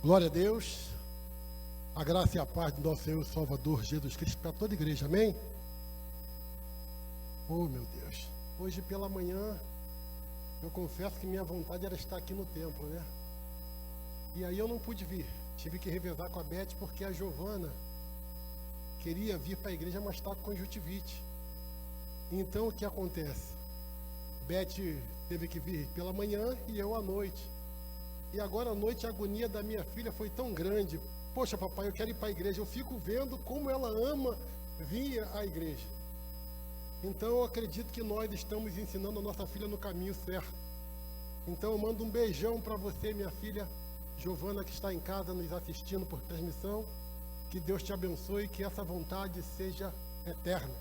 Glória a Deus, a graça e a paz do nosso Senhor e Salvador Jesus Cristo para toda a igreja, amém? Oh meu Deus, hoje pela manhã eu confesso que minha vontade era estar aqui no templo, né? E aí eu não pude vir, tive que revezar com a Beth porque a Giovana queria vir para a igreja, mas está com conjuntivite. Então o que acontece? Beth teve que vir pela manhã e eu à noite. E agora à noite a agonia da minha filha foi tão grande. Poxa, papai, eu quero ir para a igreja. Eu fico vendo como ela ama vir à igreja. Então eu acredito que nós estamos ensinando a nossa filha no caminho certo. Então eu mando um beijão para você, minha filha Giovana, que está em casa nos assistindo por transmissão. Que Deus te abençoe e que essa vontade seja eterna.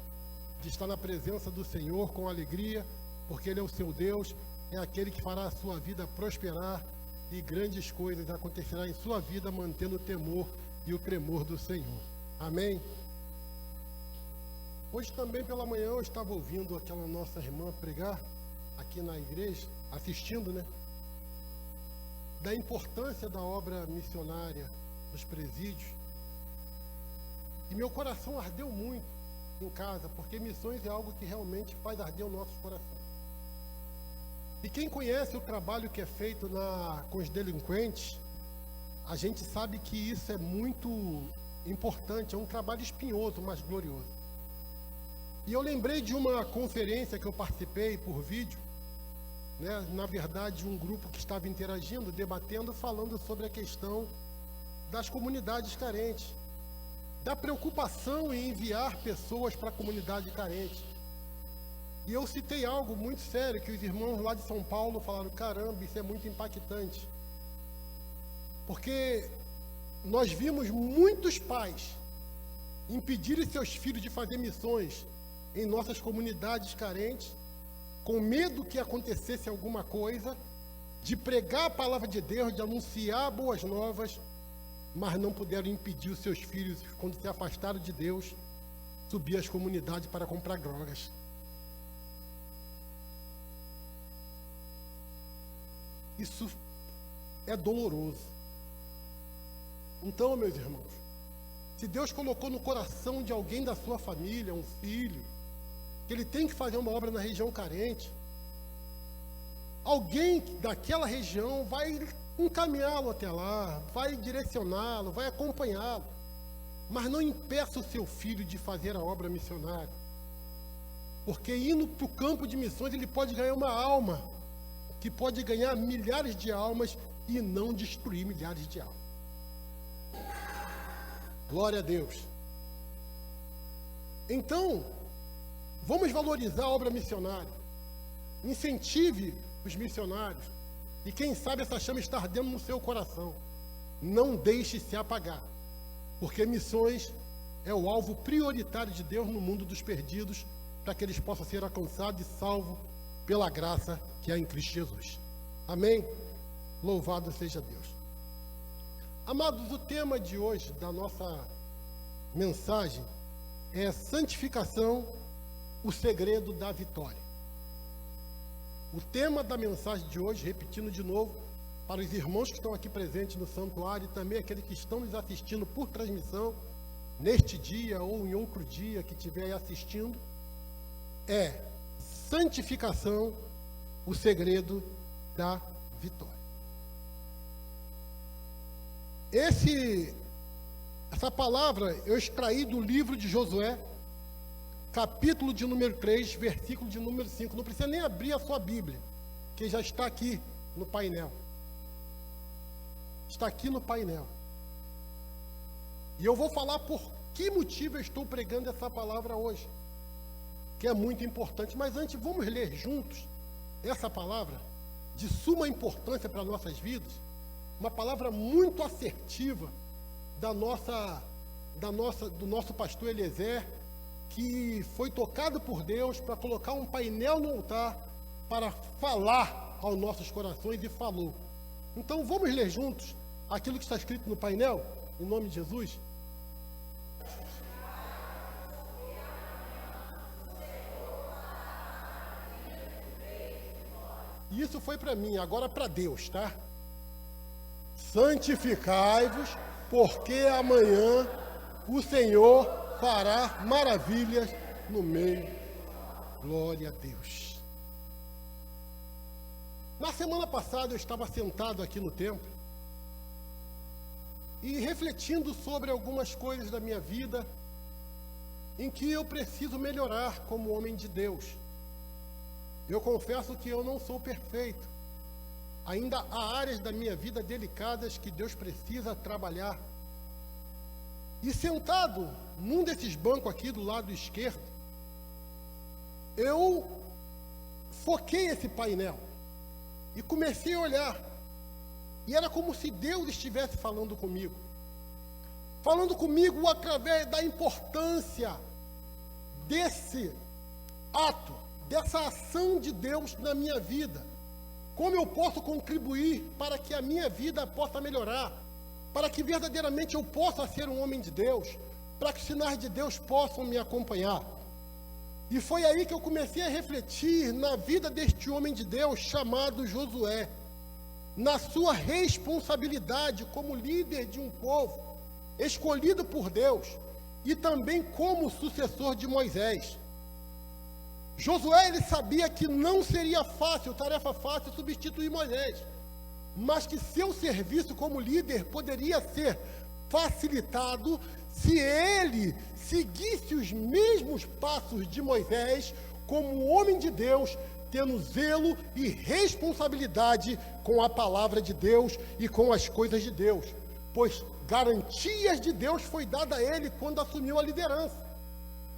De estar na presença do Senhor com alegria, porque Ele é o seu Deus, é aquele que fará a sua vida prosperar e grandes coisas acontecerão em sua vida, mantendo o temor e o tremor do Senhor. Amém? Hoje também pela manhã eu estava ouvindo aquela nossa irmã pregar aqui na igreja, assistindo, né? Da importância da obra missionária nos presídios. E meu coração ardeu muito em casa, porque missões é algo que realmente faz arder o nosso coração. E quem conhece o trabalho que é feito com os delinquentes, a gente sabe que isso é muito importante, é um trabalho espinhoso, mas glorioso. E eu lembrei de uma conferência que eu participei por vídeo, né? Na verdade, um grupo que estava interagindo, debatendo, falando sobre a questão das comunidades carentes, da preocupação em enviar pessoas para a comunidade carente. E eu citei algo muito sério, que os irmãos lá de São Paulo falaram, caramba, isso é muito impactante. Porque nós vimos muitos pais impedirem seus filhos de fazer missões em nossas comunidades carentes, com medo que acontecesse alguma coisa, de pregar a palavra de Deus, de anunciar boas novas, mas não puderam impedir os seus filhos, quando se afastaram de Deus, subir às comunidades para comprar drogas. Isso é doloroso. Então, meus irmãos, se Deus colocou no coração de alguém da sua família, um filho, que ele tem que fazer uma obra na região carente, alguém daquela região vai encaminhá-lo até lá, vai direcioná-lo, vai acompanhá-lo, mas não impeça o seu filho de fazer a obra missionária, porque indo para o campo de missões ele pode ganhar uma alma, que pode ganhar milhares de almas e não destruir milhares de almas. Glória a Deus. Então, vamos valorizar a obra missionária. Incentive os missionários. E quem sabe essa chama está ardendo no seu coração. Não deixe se apagar. Porque missões é o alvo prioritário de Deus no mundo dos perdidos, para que eles possam ser alcançados e salvos pela graça que há em Cristo Jesus. Amém? Louvado seja Deus. Amados, o tema de hoje da nossa mensagem é santificação, o segredo da vitória. O tema da mensagem de hoje, repetindo de novo, para os irmãos que estão aqui presentes no santuário e também aqueles que estão nos assistindo por transmissão, neste dia ou em outro dia que estiver aí assistindo, é santificação, o segredo da vitória. Essa palavra eu extraí do livro de Josué, capítulo de número 3, versículo de número 5. Não precisa nem abrir a sua Bíblia, que já está aqui no painel. Está aqui no painel. E eu vou falar por que motivo eu estou pregando essa palavra hoje, que é muito importante. Mas antes, vamos ler juntos essa palavra de suma importância para nossas vidas, uma palavra muito assertiva do nosso pastor Eliezer, que foi tocado por Deus para colocar um painel no altar para falar aos nossos corações, e falou. Então vamos ler juntos aquilo que está escrito no painel, em nome de Jesus. E isso foi para mim, agora para Deus, tá? santificai-vos, porque amanhã o Senhor fará maravilhas no meio. Glória a Deus. Na semana passada eu estava sentado aqui no templo e refletindo sobre algumas coisas da minha vida em que eu preciso melhorar como homem de Deus. Eu confesso que eu não sou perfeito. Ainda há áreas da minha vida delicadas que Deus precisa trabalhar. E sentado num desses bancos aqui do lado esquerdo, eu foquei esse painel e comecei a olhar. E era como se Deus estivesse falando comigo através da importância desse ato, dessa ação de Deus na minha vida. Como eu posso contribuir para que a minha vida possa melhorar, para que verdadeiramente eu possa ser um homem de Deus, para que os sinais de Deus possam me acompanhar. E foi aí que eu comecei a refletir na vida deste homem de Deus chamado Josué, na sua responsabilidade como líder de um povo, escolhido por Deus, e também como sucessor de Moisés. Josué, ele sabia que não seria tarefa fácil substituir Moisés, mas que seu serviço como líder poderia ser facilitado se ele seguisse os mesmos passos de Moisés como homem de Deus, tendo zelo e responsabilidade com a palavra de Deus e com as coisas de Deus, pois garantias de Deus foi dada a ele quando assumiu a liderança.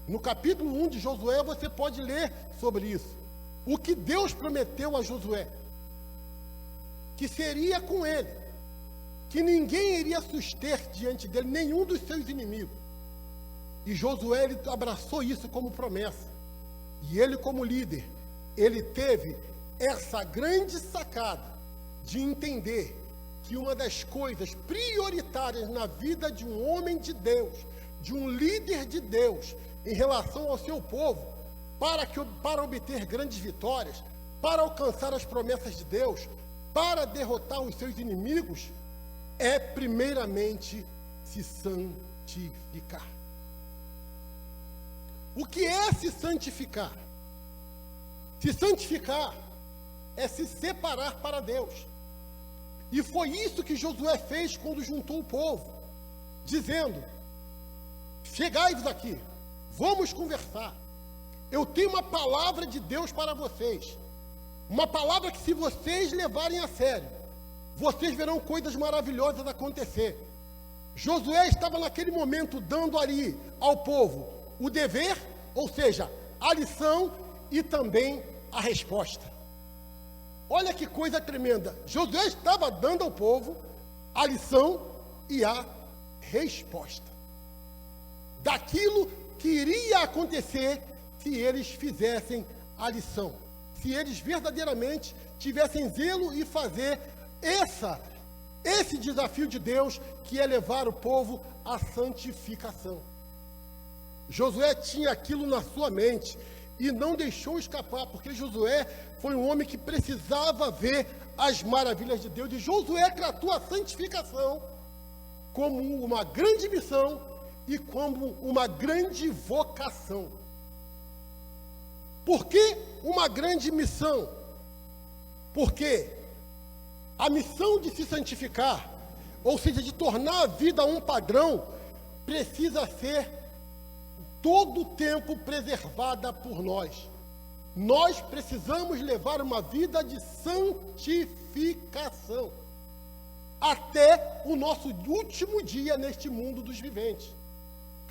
No capítulo 1 de Josué, você pode ler sobre isso. O que Deus prometeu a Josué, que seria com ele, que ninguém iria suster diante dele, nenhum dos seus inimigos. E Josué, ele abraçou isso como promessa. E ele, como líder, ele teve essa grande sacada de entender que uma das coisas prioritárias na vida de um homem de Deus, de um líder de Deus, em relação ao seu povo, para obter grandes vitórias, para alcançar as promessas de Deus, para derrotar os seus inimigos, é primeiramente se santificar. O que é se santificar? Se santificar é se separar para Deus. E foi isso que Josué fez quando juntou o povo, dizendo: chegai-vos aqui, vamos conversar. Eu tenho uma palavra de Deus para vocês. Uma palavra que, se vocês levarem a sério, vocês verão coisas maravilhosas acontecer. Josué estava naquele momento dando ali ao povo o dever, ou seja, a lição e também a resposta. Olha que coisa tremenda. Josué estava dando ao povo a lição e a resposta daquilo que iria acontecer se eles fizessem a lição, se eles verdadeiramente tivessem zelo e fazer esse desafio de Deus, que é levar o povo à santificação. Josué tinha aquilo na sua mente e não deixou escapar, porque Josué foi um homem que precisava ver as maravilhas de Deus, e Josué tratou a santificação como uma grande missão e como uma grande vocação. Por que uma grande missão? Porque a missão de se santificar, ou seja, de tornar a vida um padrão, precisa ser todo o tempo preservada por nós. Nós precisamos levar uma vida de santificação até o nosso último dia neste mundo dos viventes.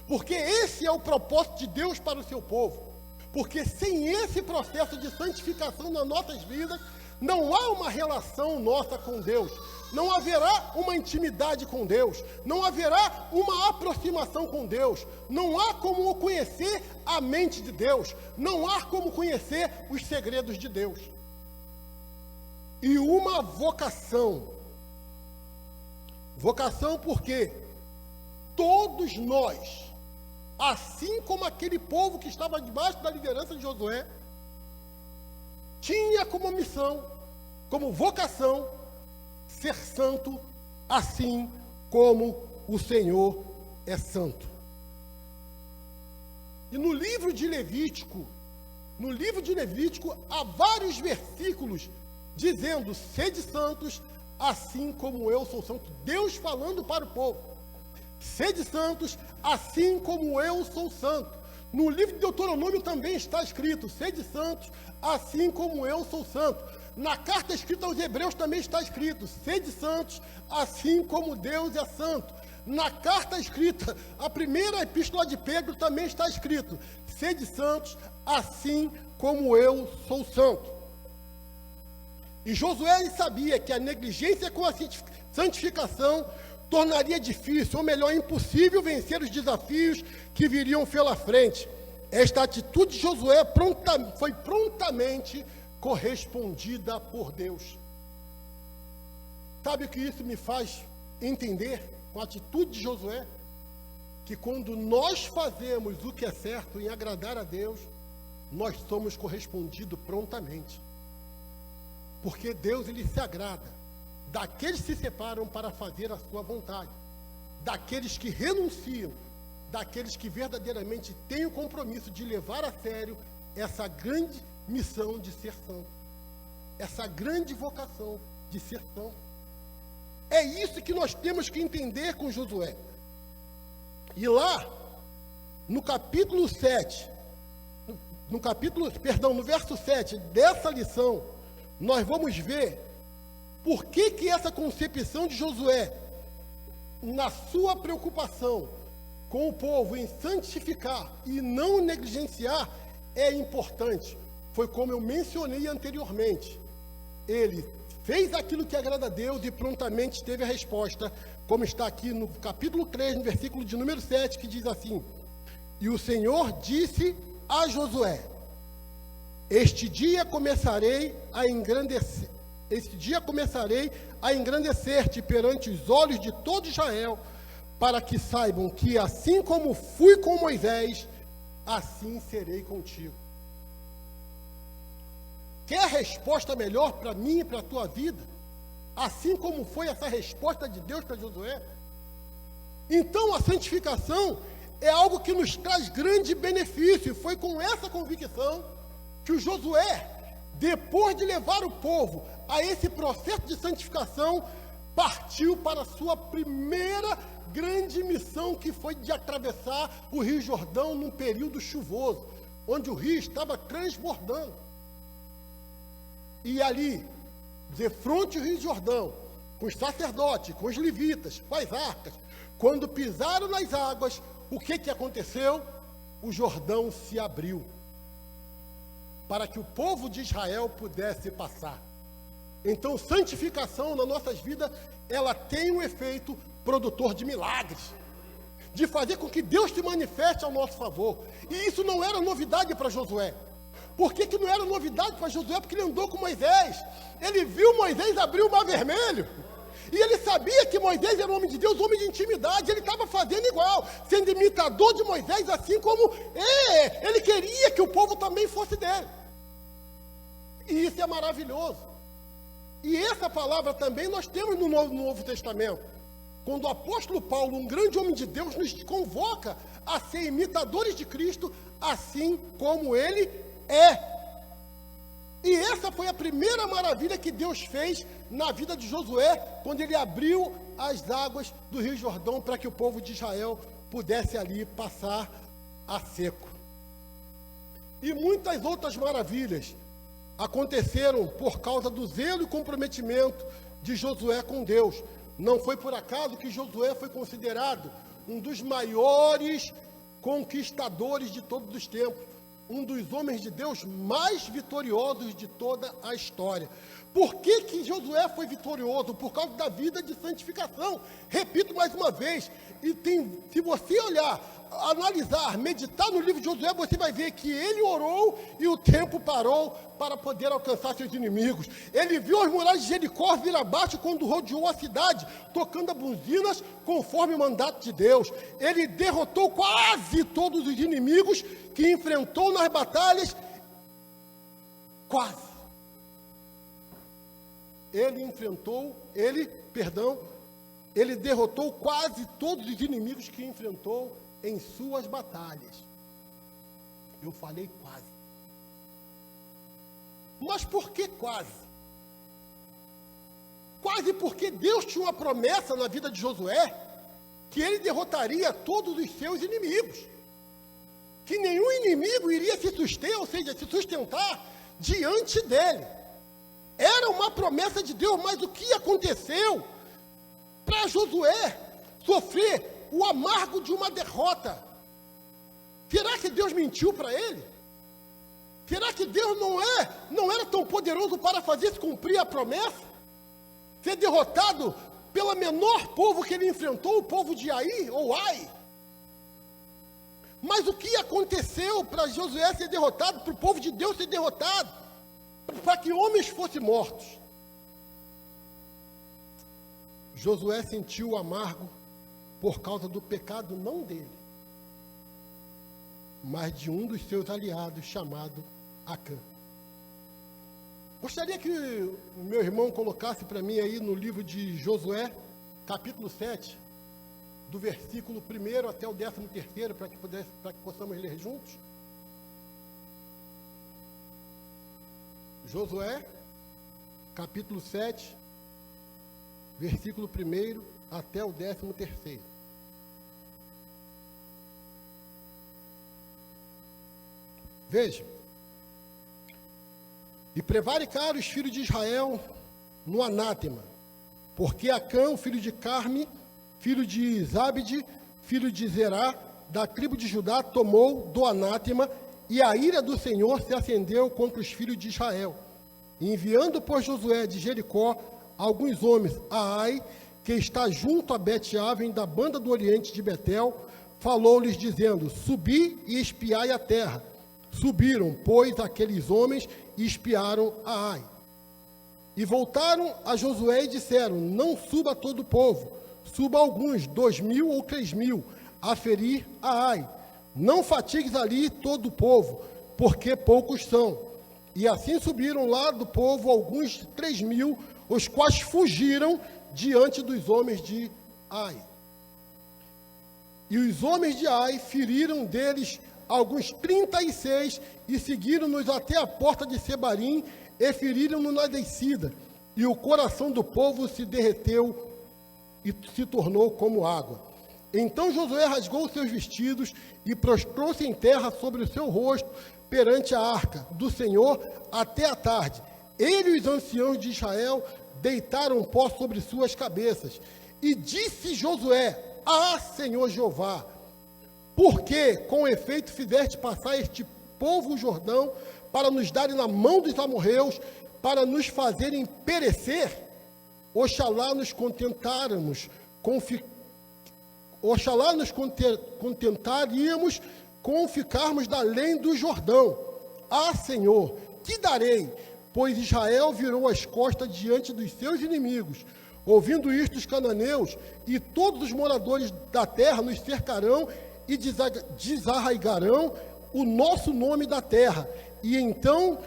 Porque esse é o propósito de Deus para o seu povo. Porque sem esse processo de santificação nas nossas vidas, não há uma relação nossa com Deus, não haverá uma intimidade com Deus, não haverá uma aproximação com Deus, não há como conhecer a mente de Deus, não há como conhecer os segredos de Deus. E uma vocação. Vocação porque todos nós, assim como aquele povo que estava debaixo da liderança de Josué, tinha como missão, como vocação, ser santo assim como o Senhor é santo. E no livro de Levítico, há vários versículos dizendo: sede santos, assim como eu sou santo. Deus falando para o povo: sede santos, assim como eu sou santo. No livro de Deuteronômio também está escrito: sede santos, assim como eu sou santo. Na carta escrita aos Hebreus também está escrito: sede santos, assim como Deus é santo. Na carta escrita, a primeira epístola de Pedro, também está escrito: sede santos, assim como eu sou santo. E Josué sabia que a negligência com a santificação tornaria difícil, ou melhor, impossível, vencer os desafios que viriam pela frente. Esta atitude de Josué foi prontamente correspondida por Deus. Sabe o que isso me faz entender com a atitude de Josué? Que quando nós fazemos o que é certo em agradar a Deus, nós somos correspondidos prontamente. Porque Deus, ele se agrada daqueles que se separam para fazer a sua vontade, daqueles que renunciam, daqueles que verdadeiramente têm o compromisso de levar a sério essa grande missão de ser santo, essa grande vocação de ser santo. É isso que nós temos que entender com Josué. E lá, no verso 7 dessa lição, nós vamos ver por que essa concepção de Josué, na sua preocupação com o povo em santificar e não negligenciar, é importante. Foi como eu mencionei anteriormente. Ele fez aquilo que agrada a Deus e prontamente teve a resposta, como está aqui no capítulo 3, no versículo de número 7, que diz assim: e o Senhor disse a Josué: este dia começarei a engrandecer-te perante os olhos de todo Israel, para que saibam que assim como fui com Moisés, assim serei contigo. Quer resposta melhor para mim e para a tua vida? Assim como foi essa resposta de Deus para Josué? Então a santificação é algo que nos traz grande benefício. E foi com essa convicção que o Josué, depois de levar o povo a esse processo de santificação, partiu para a sua primeira grande missão, que foi de atravessar o Rio Jordão num período chuvoso, onde o rio estava transbordando. E ali, de frente ao Rio Jordão, com os sacerdotes, com os levitas, com as arcas, quando pisaram nas águas, o que aconteceu? O Jordão se abriu, para que o povo de Israel pudesse passar. Então, santificação nas nossas vidas, ela tem um efeito produtor de milagres, de fazer com que Deus se manifeste ao nosso favor. E isso não era novidade para Josué. Por que não era novidade para Josué? Porque ele andou com Moisés. Ele viu Moisés abrir o mar vermelho. E ele sabia que Moisés era um homem de Deus, homem de intimidade. Ele estava fazendo igual, sendo imitador de Moisés, assim como ele queria que o povo também fosse dele. E isso é maravilhoso. E essa palavra também nós temos no Novo Testamento. Quando o apóstolo Paulo, um grande homem de Deus, nos convoca a ser imitadores de Cristo, assim como ele é. E essa foi a primeira maravilha que Deus fez na vida de Josué, quando ele abriu as águas do Rio Jordão para que o povo de Israel pudesse ali passar a seco. E muitas outras maravilhas aconteceram por causa do zelo e comprometimento de Josué com Deus. Não foi por acaso que Josué foi considerado um dos maiores conquistadores de todos os tempos, um dos homens de Deus mais vitoriosos de toda a história. Por que Josué foi vitorioso? Por causa da vida de santificação. Repito mais uma vez, se você olhar, analisar, meditar no livro de Josué, você vai ver que ele orou e o tempo parou para poder alcançar seus inimigos. Ele viu as muralhas de Jericó vir abaixo quando rodeou a cidade, tocando as buzinas conforme o mandato de Deus. Ele derrotou quase todos os inimigos que enfrentou nas batalhas. Ele ele derrotou quase todos os inimigos que enfrentou em suas batalhas. Eu falei quase. Mas por que quase? Quase porque Deus tinha uma promessa na vida de Josué que ele derrotaria todos os seus inimigos. Que nenhum inimigo iria se sustentar diante dele. Era uma promessa de Deus, mas o que aconteceu para Josué sofrer o amargo de uma derrota? Será que Deus mentiu para ele? Será que Deus não era tão poderoso para fazer se cumprir a promessa? Ser derrotado pelo menor povo que ele enfrentou, o povo de Ai, ou Ai. Mas o que aconteceu para Josué ser derrotado, para o povo de Deus ser derrotado? Para que homens fossem mortos. Josué sentiu o amargo por causa do pecado não dele, mas de um dos seus aliados chamado Acã. Gostaria que o meu irmão colocasse para mim aí no livro de Josué, capítulo 7, do versículo 1 até o 13º, para que possamos ler juntos. Josué, capítulo 7, versículo 1 até o 13º. Veja. E prevaricaram os filhos de Israel no anátema, porque Acã, filho de Carme, filho de Zabde, filho de Zerá, da tribo de Judá, tomou do anátema, e a ira do Senhor se acendeu contra os filhos de Israel. E enviando por Josué de Jericó alguns homens a Ai, que está junto a Bet-Aven, da banda do oriente de Betel, falou-lhes dizendo: subi e espiai a terra. Subiram, pois, aqueles homens e espiaram a Ai. E voltaram a Josué e disseram: não suba todo o povo, suba alguns, 2.000 ou 3.000, a ferir a Ai. Não fatigues ali todo o povo, porque poucos são. E assim subiram lá do povo alguns 3.000, os quais fugiram diante dos homens de Ai. E os homens de Ai feriram deles alguns 36, e seguiram-nos até a porta de Sebarim, e feriram-nos na descida. E o coração do povo se derreteu e se tornou como água. Então Josué rasgou os seus vestidos e prostrou-se em terra sobre o seu rosto perante a arca do Senhor até a tarde. Ele e os anciãos de Israel deitaram pó sobre suas cabeças. E disse Josué: ah, Senhor Jeová, porque com efeito fizeste passar este povo o Jordão para nos darem na mão dos amorreus, para nos fazerem perecer? Oxalá nos contentaríamos com ficarmos da além do Jordão. Ah, Senhor, que darei? Pois Israel virou as costas diante dos seus inimigos. Ouvindo isto, os cananeus e todos os moradores da terra nos cercarão e desarraigarão o nosso nome da terra. E então,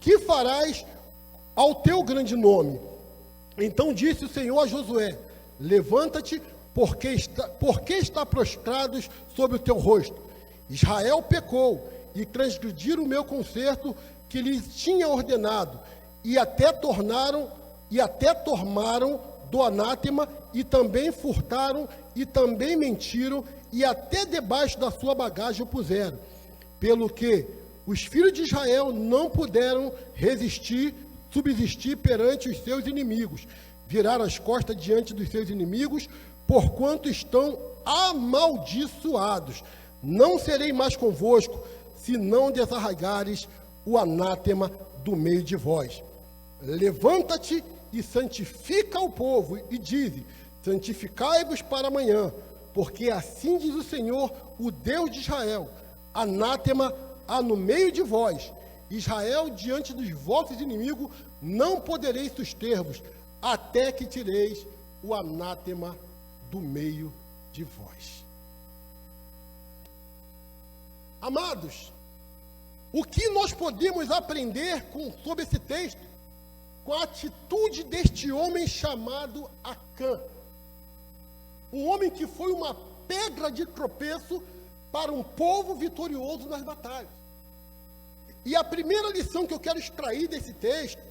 que farás ao teu grande nome? Então disse o Senhor a Josué: levanta-te, porque está prostrados sobre o teu rosto. Israel pecou e transgrediram o meu concerto que lhes tinha ordenado, e até tomaram do anátema, e também furtaram, e também mentiram, e até debaixo da sua bagagem o puseram. Pelo que os filhos de Israel não puderam subsistir perante os seus inimigos, viraram as costas diante dos seus inimigos, porquanto estão amaldiçoados. Não serei mais convosco, se não desarraigares o anátema do meio de vós. Levanta-te e santifica o povo, e dize: santificai-vos para amanhã, porque assim diz o Senhor, o Deus de Israel: anátema há no meio de vós. Israel, diante dos vossos inimigos, não podereis suster-vos, até que tireis o anátema do meio de vós. Amados, o que nós podemos aprender sobre esse texto, com a atitude deste homem chamado Acã? Um homem que foi uma pedra de tropeço para um povo vitorioso nas batalhas. E a primeira lição que eu quero extrair desse texto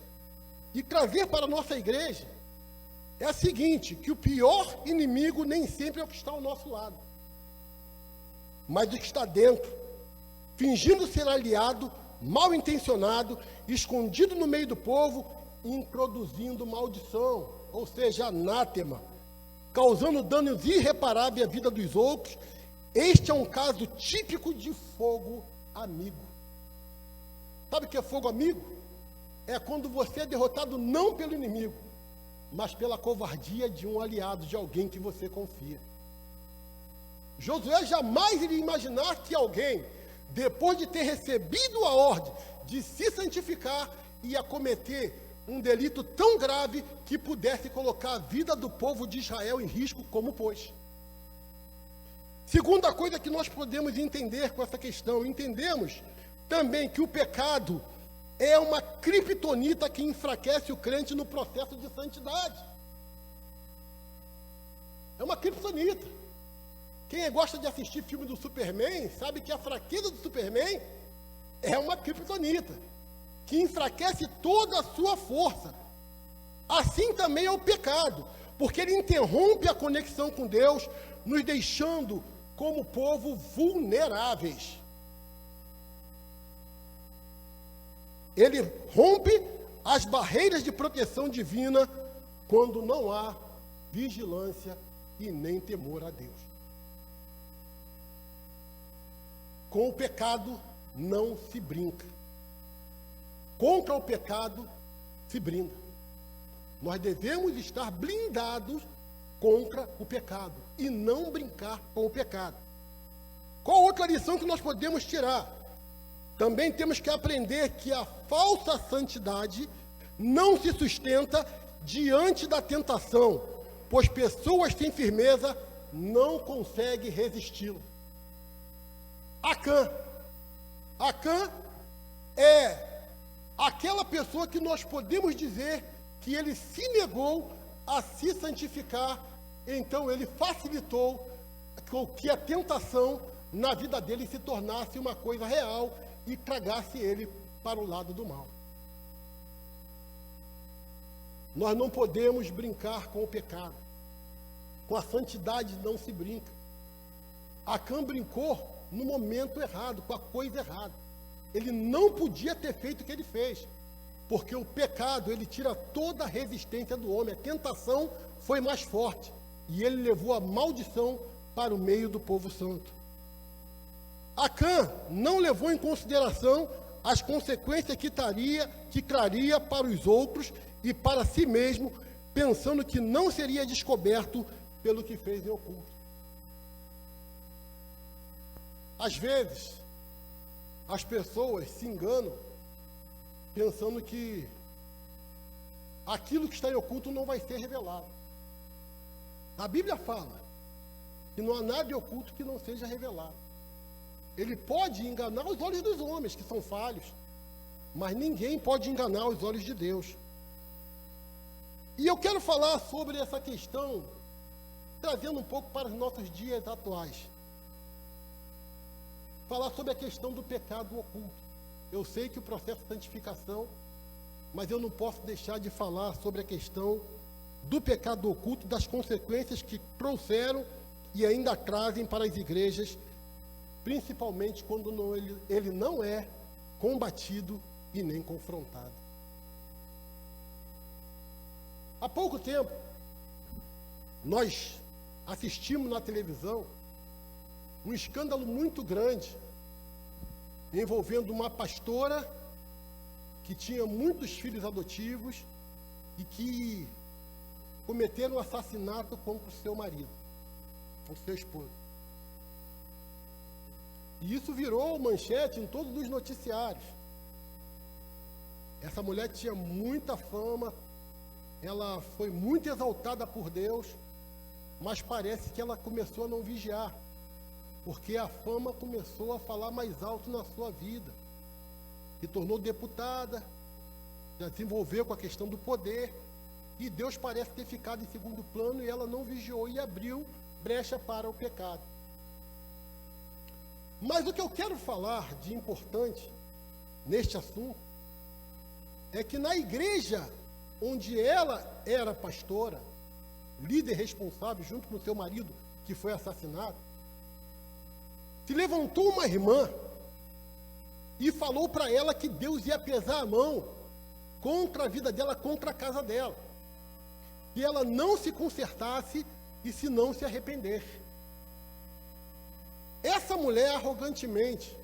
e trazer para a nossa igreja é a seguinte, que o pior inimigo nem sempre é o que está ao nosso lado, mas o que está dentro, fingindo ser aliado, mal intencionado, escondido no meio do povo, introduzindo maldição, ou seja, anátema, causando danos irreparáveis à vida dos outros. Este é um caso típico de fogo amigo. Sabe o que é fogo amigo? É quando você é derrotado não pelo inimigo, mas pela covardia de um aliado, de alguém que você confia. Josué jamais iria imaginar que alguém, depois de ter recebido a ordem de se santificar, ia cometer um delito tão grave que pudesse colocar a vida do povo de Israel em risco, como pôs. Segunda coisa que nós podemos entender com essa questão, entendemos também que o pecado é uma criptonita que enfraquece o crente no processo de santidade. É uma criptonita. Quem gosta de assistir filme do Superman sabe que a fraqueza do Superman é uma criptonita que enfraquece toda a sua força. Assim também é o pecado, porque ele interrompe a conexão com Deus, nos deixando como povo vulneráveis. Ele rompe as barreiras de proteção divina quando não há vigilância e nem temor a Deus. Com o pecado não se brinca. Contra o pecado se brinda. Nós devemos estar blindados contra o pecado e não brincar com o pecado. Qual outra lição que nós podemos tirar? Também temos que aprender que a falsa santidade não se sustenta diante da tentação, pois pessoas sem firmeza não conseguem resisti-lo. Acã é aquela pessoa que nós podemos dizer que ele se negou a se santificar, então ele facilitou que a tentação na vida dele se tornasse uma coisa real e tragasse ele para o lado do mal. Nós não podemos brincar com o pecado. Com a santidade não se brinca. Acã brincou no momento errado, com a coisa errada. Ele não podia ter feito o que ele fez, porque o pecado, ele tira toda a resistência do homem. A tentação foi mais forte, e ele levou a maldição para o meio do povo santo. Acã não levou em consideração as consequências que traria para os outros e para si mesmo, pensando que não seria descoberto pelo que fez em oculto. Às vezes, as pessoas se enganam pensando que aquilo que está em oculto não vai ser revelado. A Bíblia fala que não há nada oculto que não seja revelado. Ele pode enganar os olhos dos homens, que são falhos, mas ninguém pode enganar os olhos de Deus. E eu quero falar sobre essa questão, trazendo um pouco para os nossos dias atuais. Falar sobre a questão do pecado oculto. Eu sei que o processo de santificação, mas eu não posso deixar de falar sobre a questão do pecado oculto, das consequências que trouxeram e ainda trazem para as igrejas, principalmente quando ele não é combatido e nem confrontado. Há pouco tempo, nós assistimos na televisão um escândalo muito grande envolvendo uma pastora que tinha muitos filhos adotivos e que cometeram um assassinato contra o seu marido, o seu esposo. E isso virou manchete em todos os noticiários. Essa mulher tinha muita fama, ela foi muito exaltada por Deus, mas parece que ela começou a não vigiar, porque a fama começou a falar mais alto na sua vida. Se tornou deputada, já se envolveu com a questão do poder, e Deus parece ter ficado em segundo plano e ela não vigiou e abriu brecha para o pecado. Mas o que eu quero falar de importante neste assunto é que na igreja onde ela era pastora, líder responsável, junto com seu marido, que foi assassinado, se levantou uma irmã e falou para ela que Deus ia pesar a mão contra a vida dela, contra a casa dela. E ela não se consertasse e se não se arrepender. Essa mulher, arrogantemente,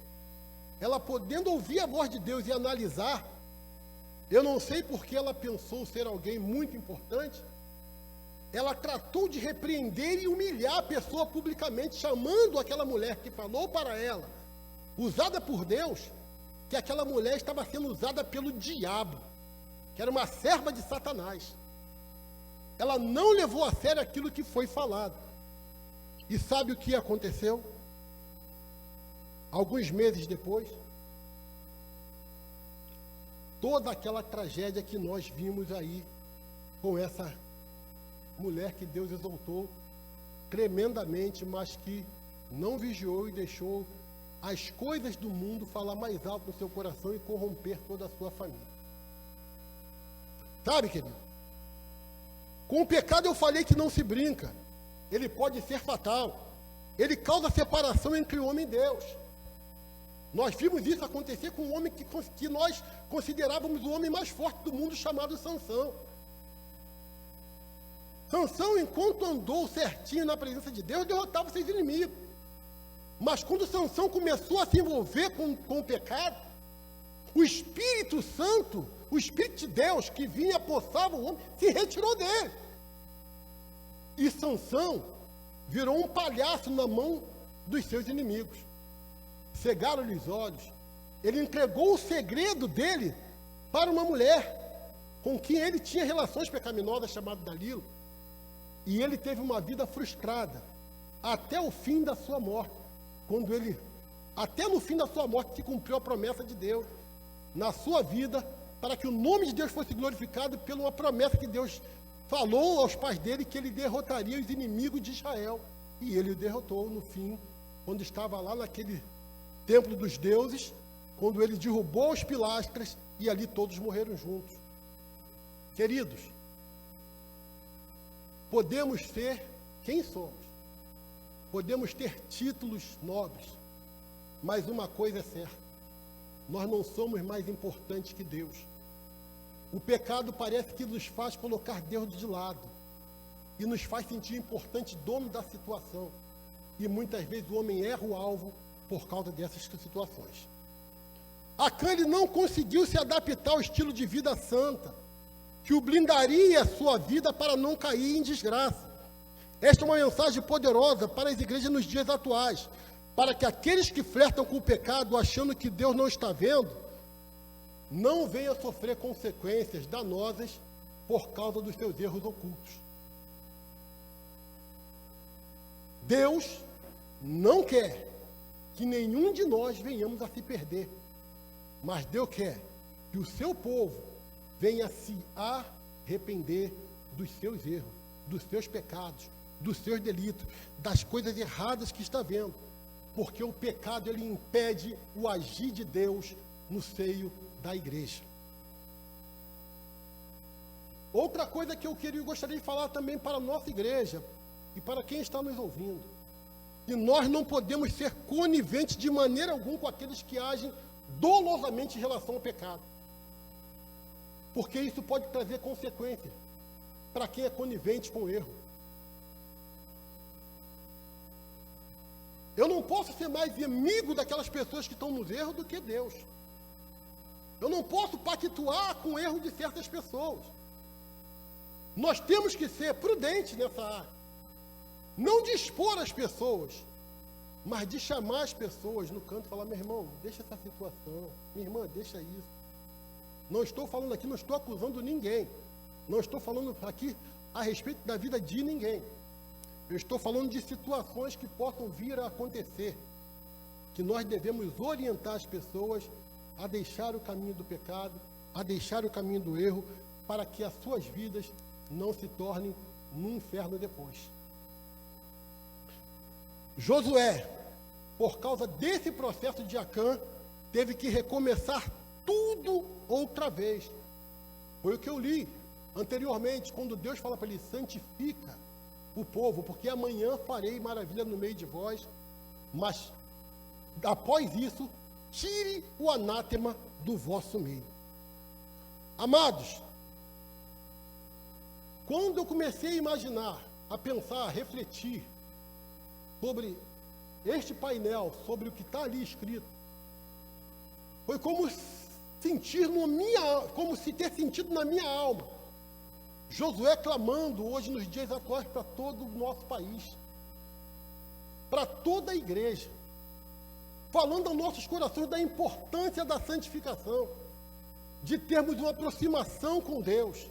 ela podendo ouvir a voz de Deus e analisar, eu não sei porque ela pensou ser alguém muito importante, ela tratou de repreender e humilhar a pessoa publicamente, chamando aquela mulher que falou para ela, usada por Deus, que aquela mulher estava sendo usada pelo diabo, que era uma serva de Satanás. Ela não levou a sério aquilo que foi falado. E sabe o que aconteceu? Alguns meses depois, toda aquela tragédia que nós vimos aí, com essa mulher que Deus exaltou tremendamente, mas que não vigiou e deixou as coisas do mundo falar mais alto no seu coração e corromper toda a sua família. Sabe, querido? Com o pecado eu falei que não se brinca. Ele pode ser fatal. Ele causa separação entre o homem e Deus. Nós vimos isso acontecer com um homem que nós considerávamos o homem mais forte do mundo, chamado Sansão. Sansão, enquanto andou certinho na presença de Deus, derrotava seus inimigos. Mas quando Sansão começou a se envolver com o pecado, o Espírito Santo, o Espírito de Deus que vinha e apossava o homem, se retirou dele. E Sansão virou um palhaço na mão dos seus inimigos. Cegaram-lhe os olhos. Ele entregou o segredo dele para uma mulher com quem ele tinha relações pecaminosas, chamada Dalila. E ele teve uma vida frustrada até o fim da sua morte. Até no fim da sua morte se cumpriu a promessa de Deus na sua vida, para que o nome de Deus fosse glorificado pela uma promessa que Deus falou aos pais dele, que ele derrotaria os inimigos de Israel. E ele o derrotou no fim, quando estava lá naquele templo dos deuses, quando ele derrubou as pilastras e ali todos morreram juntos. Queridos, podemos ser quem somos, podemos ter títulos nobres, mas uma coisa é certa: nós não somos mais importantes que Deus. O pecado parece que nos faz colocar Deus de lado e nos faz sentir importante, dono da situação. E muitas vezes o homem erra o alvo por causa dessas situações. Acã, ele não conseguiu se adaptar ao estilo de vida santa, que o blindaria a sua vida para não cair em desgraça. Esta é uma mensagem poderosa para as igrejas nos dias atuais, para que aqueles que flertam com o pecado, achando que Deus não está vendo, não venham sofrer consequências danosas por causa dos seus erros ocultos. Deus não quer que nenhum de nós venhamos a se perder, mas Deus quer que o seu povo venha se arrepender dos seus erros, dos seus pecados, dos seus delitos, das coisas erradas que está vendo, porque o pecado ele impede o agir de Deus no seio da igreja. Outra coisa que eu gostaria de falar também para a nossa igreja e para quem está nos ouvindo, que nós não podemos ser coniventes de maneira alguma com aqueles que agem dolosamente em relação ao pecado, porque isso pode trazer consequências para quem é conivente com o erro. Eu não posso ser mais amigo daquelas pessoas que estão nos erros do que Deus. Eu não posso pactuar com o erro de certas pessoas. Nós temos que ser prudentes nessa área. Não de expor as pessoas, mas de chamar as pessoas no canto e falar: meu irmão, deixa essa situação. Minha irmã, deixa isso. Não estou falando aqui, não estou acusando ninguém. Não estou falando aqui a respeito da vida de ninguém. Eu estou falando de situações que possam vir a acontecer, que nós devemos orientar as pessoas a deixar o caminho do pecado, a deixar o caminho do erro, para que as suas vidas não se tornem num inferno depois. Josué, por causa desse processo de Acã, teve que recomeçar tudo outra vez. Foi o que eu li anteriormente, quando Deus fala para ele: santifica o povo, porque amanhã farei maravilha no meio de vós, mas após isso, tire o anátema do vosso meio. Amados, quando eu comecei a imaginar, a pensar, a refletir sobre este painel, sobre o que está ali escrito, foi como se ter sentido na minha alma Josué clamando hoje nos dias atuais para todo o nosso país, para toda a igreja, falando aos nossos corações da importância da santificação, de termos uma aproximação com Deus,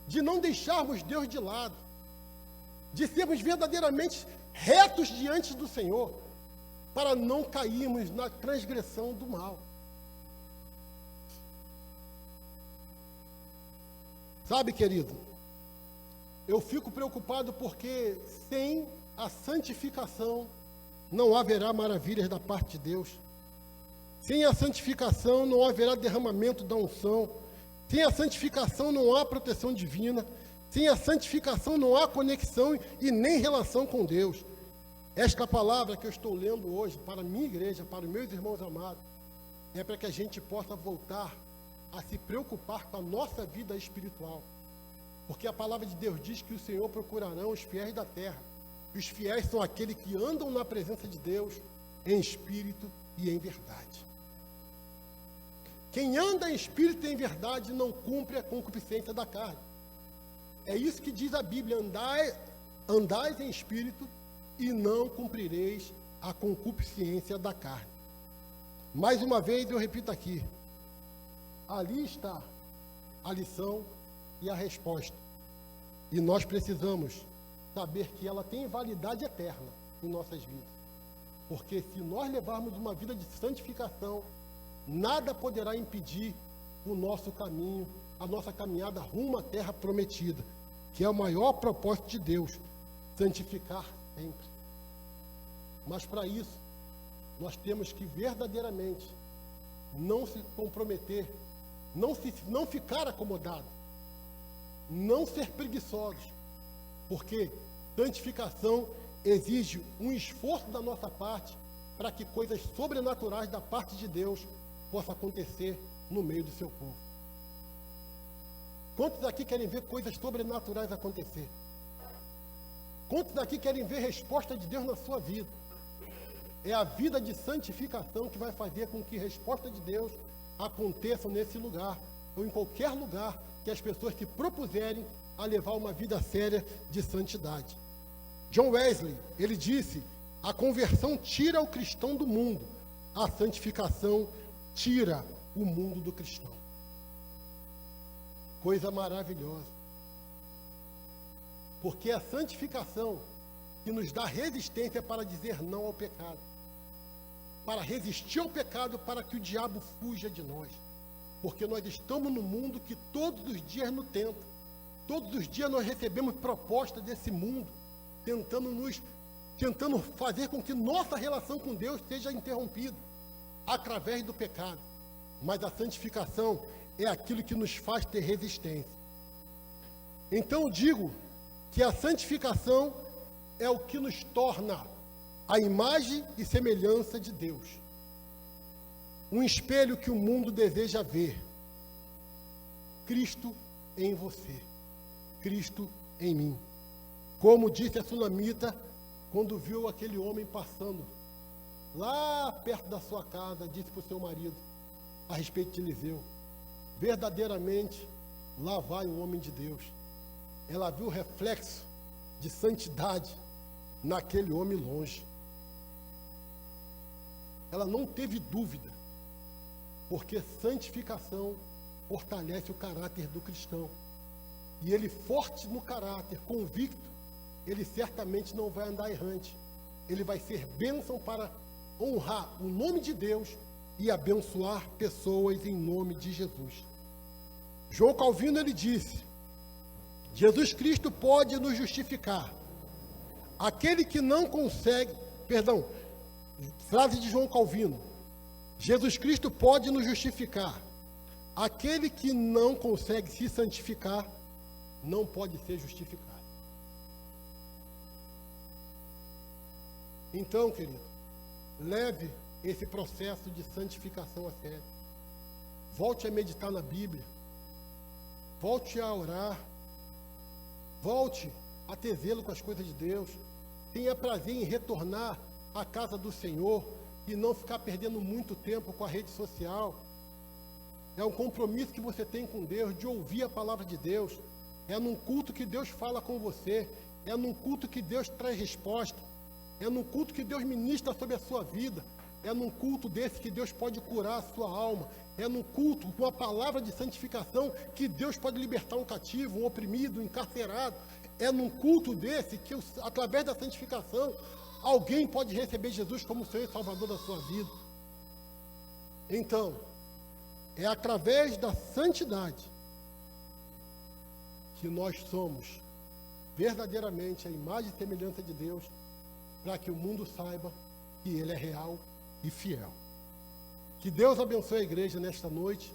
de não deixarmos Deus de lado, de sermos verdadeiramente retos diante do Senhor, para não cairmos na transgressão do mal. Sabe, querido, eu fico preocupado porque sem a santificação não haverá maravilhas da parte de Deus. Sem a santificação não haverá derramamento da unção. Sem a santificação não há proteção divina. Sem a santificação não há conexão e nem relação com Deus. Esta palavra que eu estou lendo hoje para a minha igreja, para os meus irmãos amados, é para que a gente possa voltar a se preocupar com a nossa vida espiritual. Porque a palavra de Deus diz que o Senhor procurará os fiéis da terra. E os fiéis são aqueles que andam na presença de Deus em espírito e em verdade. Quem anda em espírito e em verdade não cumpre a concupiscência da carne. É isso que diz a Bíblia: andais em espírito e não cumprireis a concupiscência da carne. Mais uma vez eu repito aqui, ali está a lição e a resposta. E nós precisamos saber que ela tem validade eterna em nossas vidas. Porque se nós levarmos uma vida de santificação, nada poderá impedir o nosso caminho, a nossa caminhada rumo à terra prometida, que é o maior propósito de Deus, santificar sempre. Mas para isso, nós temos que verdadeiramente não se comprometer, não ficar acomodado, não ser preguiçosos, porque santificação exige um esforço da nossa parte para que coisas sobrenaturais da parte de Deus possam acontecer no meio do seu povo. Quantos aqui querem ver coisas sobrenaturais acontecer? Quantos aqui querem ver resposta de Deus na sua vida? É a vida de santificação que vai fazer com que a resposta de Deus aconteça nesse lugar, ou em qualquer lugar que as pessoas se propuserem a levar uma vida séria de santidade. John Wesley, ele disse: a conversão tira o cristão do mundo, a santificação tira o mundo do cristão. Coisa maravilhosa. Porque é a santificação que nos dá resistência para dizer não ao pecado, para resistir ao pecado, para que o diabo fuja de nós. Porque nós estamos no mundo que todos os dias nos tenta. Todos os dias nós recebemos propostas desse mundo, tentando fazer com que nossa relação com Deus seja interrompida através do pecado. Mas a santificação é aquilo que nos faz ter resistência. Então eu digo que a santificação é o que nos torna a imagem e semelhança de Deus. Um espelho que o mundo deseja ver. Cristo em você. Cristo em mim. Como disse a sunamita quando viu aquele homem passando lá perto da sua casa, disse para o seu marido a respeito de Eliseu: verdadeiramente lá vai um homem de Deus. Ela viu o reflexo de santidade naquele homem longe. Ela não teve dúvida, porque santificação fortalece o caráter do cristão. E ele, forte no caráter, convicto, ele certamente não vai andar errante. Ele vai ser bênção para honrar o nome de Deus e abençoar pessoas em nome de Jesus. João Calvino, ele disse: Jesus Cristo pode nos justificar. Aquele que não consegue Perdão, frase de João Calvino: Jesus Cristo pode nos justificar. Aquele que não consegue se santificar não pode ser justificado. Então, querido, leve esse processo de santificação a sério. Volte a meditar na Bíblia. Volte a orar. Volte a ter zelo com as coisas de Deus. Tenha prazer em retornar à casa do Senhor e não ficar perdendo muito tempo com a rede social. É um compromisso que você tem com Deus de ouvir a palavra de Deus. É num culto que Deus fala com você. É num culto que Deus traz resposta. É num culto que Deus ministra sobre a sua vida. É num culto desse que Deus pode curar a sua alma. É num culto com a palavra de santificação que Deus pode libertar um cativo, um oprimido, um encarcerado. É num culto desse que, através da santificação, alguém pode receber Jesus como Senhor e Salvador da sua vida. Então, é através da santidade que nós somos verdadeiramente a imagem e semelhança de Deus, para que o mundo saiba que Ele é real e fiel. Que Deus abençoe a igreja nesta noite,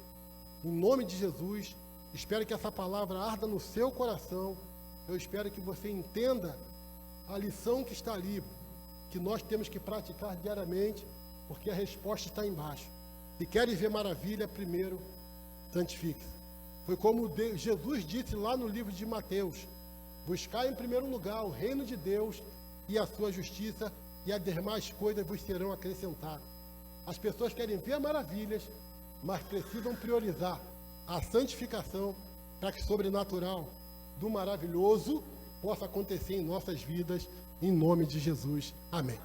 em nome de Jesus. Espero que essa palavra arda no seu coração. Eu espero que você entenda a lição que está ali, que nós temos que praticar diariamente, porque a resposta está embaixo. Se querem ver maravilha, primeiro santifique-se. Foi como Jesus disse lá no livro de Mateus: buscar em primeiro lugar o reino de Deus e a sua justiça, e as demais coisas vos serão acrescentadas. As pessoas querem ver maravilhas, mas precisam priorizar a santificação para que o sobrenatural do maravilhoso possa acontecer em nossas vidas, em nome de Jesus. Amém.